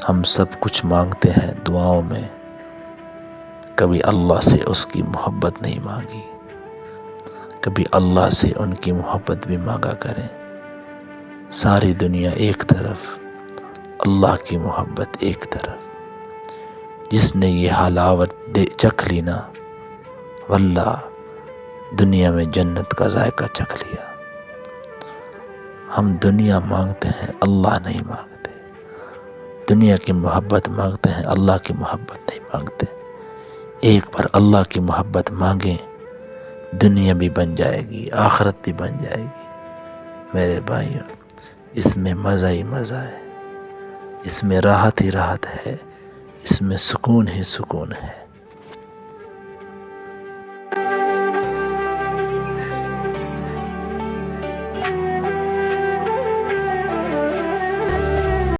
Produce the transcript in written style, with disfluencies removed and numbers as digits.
ہم سب کچھ مانگتے ہیں دعاؤں میں، کبھی اللہ سے اس کی محبت نہیں مانگی۔ کبھی اللہ سے ان کی محبت بھی مانگا کریں۔ ساری دنیا ایک طرف، اللہ کی محبت ایک طرف۔ جس نے یہ حلاوت چکھ لی نا، واللہ دنیا میں جنت کا ذائقہ چکھ لیا۔ ہم دنیا مانگتے ہیں، اللہ نہیں مانگتے۔ دنیا کی محبت مانگتے ہیں، اللہ کی محبت نہیں مانگتے۔ ایک بار اللہ کی محبت مانگیں، دنیا بھی بن جائے گی، آخرت بھی بن جائے گی۔ میرے بھائیوں، اس میں مزہ ہی مزہ ہے، اس میں راحت ہی راحت ہے، اس میں سکون ہی سکون ہے۔